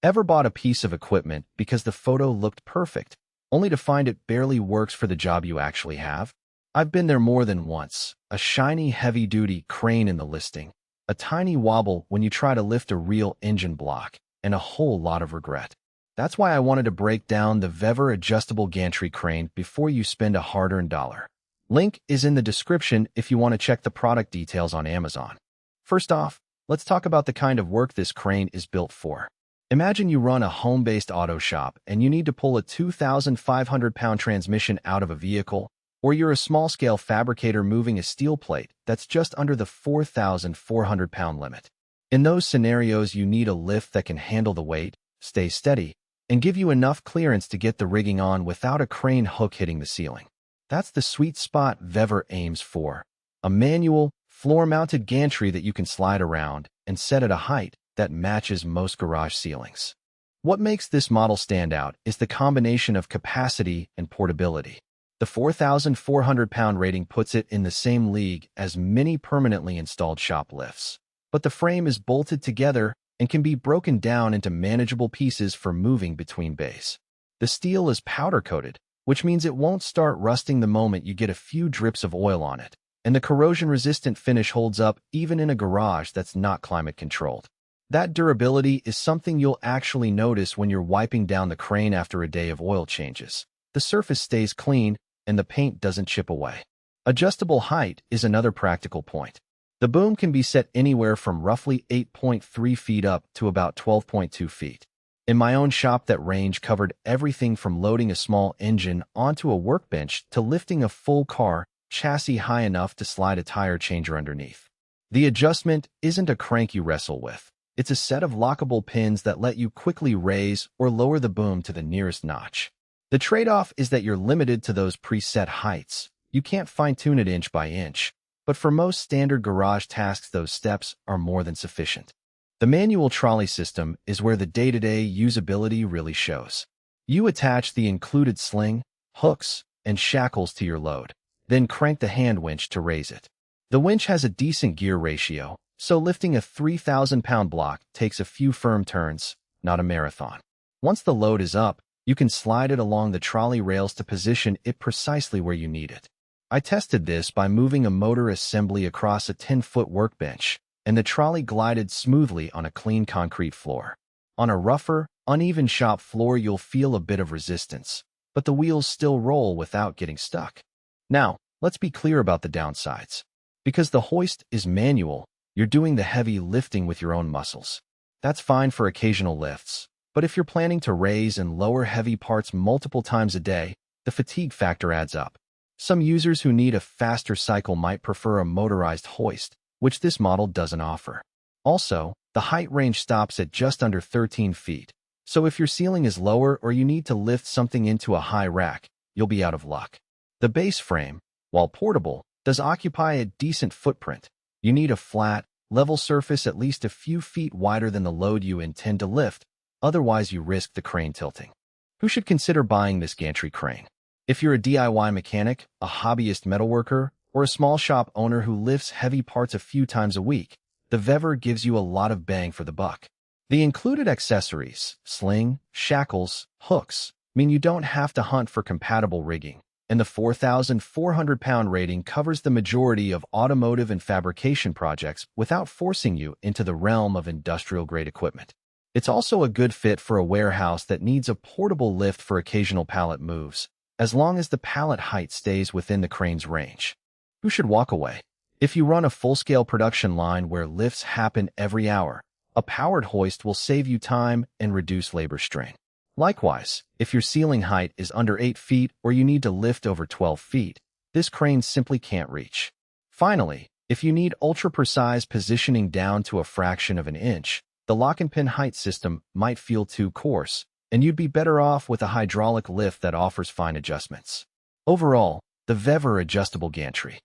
Ever bought a piece of equipment because the photo looked perfect, only to find it barely works for the job you actually have? I've been there more than once. A shiny, heavy-duty crane in the listing, a tiny wobble when you try to lift a real engine block, and a whole lot of regret. That's why I wanted to break down the VEVOR adjustable gantry crane before you spend a hard-earned dollar. Link is in the description if you want to check the product details on Amazon. First off, let's talk about the kind of work this crane is built for. Imagine you run a home-based auto shop and you need to pull a 2,500-pound transmission out of a vehicle, or you're a small-scale fabricator moving a steel plate that's just under the 4,400-pound limit. In those scenarios, you need a lift that can handle the weight, stay steady, and give you enough clearance to get the rigging on without a crane hook hitting the ceiling. That's the sweet spot VEVOR aims for. A manual, floor-mounted gantry that you can slide around and set at a height that matches most garage ceilings. What makes this model stand out is the combination of capacity and portability. The 4,400-pound rating puts it in the same league as many permanently installed shop lifts. But the frame is bolted together and can be broken down into manageable pieces for moving between bays. The steel is powder-coated, which means it won't start rusting the moment you get a few drips of oil on it, and the corrosion-resistant finish holds up even in a garage that's not climate-controlled. That durability is something you'll actually notice when you're wiping down the crane after a day of oil changes. The surface stays clean, and the paint doesn't chip away. Adjustable height is another practical point. The boom can be set anywhere from roughly 8.3 feet up to about 12.2 feet. In my own shop, that range covered everything from loading a small engine onto a workbench to lifting a full car chassis high enough to slide a tire changer underneath. The adjustment isn't a crank you wrestle with. It's a set of lockable pins that let you quickly raise or lower the boom to the nearest notch. The trade-off is that you're limited to those preset heights. You can't fine-tune it inch by inch, but for most standard garage tasks, those steps are more than sufficient. The manual trolley system is where the day-to-day usability really shows. You attach the included sling, hooks, and shackles to your load, then crank the hand winch to raise it. The winch has a decent gear ratio, so lifting a 3,000-pound block takes a few firm turns, not a marathon. Once the load is up, you can slide it along the trolley rails to position it precisely where you need it. I tested this by moving a motor assembly across a 10-foot workbench, and the trolley glided smoothly on a clean concrete floor. On a rougher, uneven shop floor, you'll feel a bit of resistance, but the wheels still roll without getting stuck. Now, let's be clear about the downsides. Because the hoist is manual, you're doing the heavy lifting with your own muscles. That's fine for occasional lifts, but if you're planning to raise and lower heavy parts multiple times a day, the fatigue factor adds up. Some users who need a faster cycle might prefer a motorized hoist, which this model doesn't offer. Also, the height range stops at just under 13 feet, so if your ceiling is lower or you need to lift something into a high rack, you'll be out of luck. The base frame, while portable, does occupy a decent footprint. You need a flat, level surface at least a few feet wider than the load you intend to lift, otherwise you risk the crane tilting. Who should consider buying this gantry crane? If you're a DIY mechanic, a hobbyist metalworker, or a small shop owner who lifts heavy parts a few times a week, the VEVOR gives you a lot of bang for the buck. The included accessories, sling, shackles, hooks, mean you don't have to hunt for compatible rigging, and the 4,400-pound rating covers the majority of automotive and fabrication projects without forcing you into the realm of industrial-grade equipment. It's also a good fit for a warehouse that needs a portable lift for occasional pallet moves, as long as the pallet height stays within the crane's range. Who should walk away? If you run a full-scale production line where lifts happen every hour, a powered hoist will save you time and reduce labor strain. Likewise, if your ceiling height is under 8 feet or you need to lift over 12 feet, this crane simply can't reach. Finally, if you need ultra-precise positioning down to a fraction of an inch, the lock-and-pin height system might feel too coarse, and you'd be better off with a hydraulic lift that offers fine adjustments. Overall, the VEVOR adjustable gantry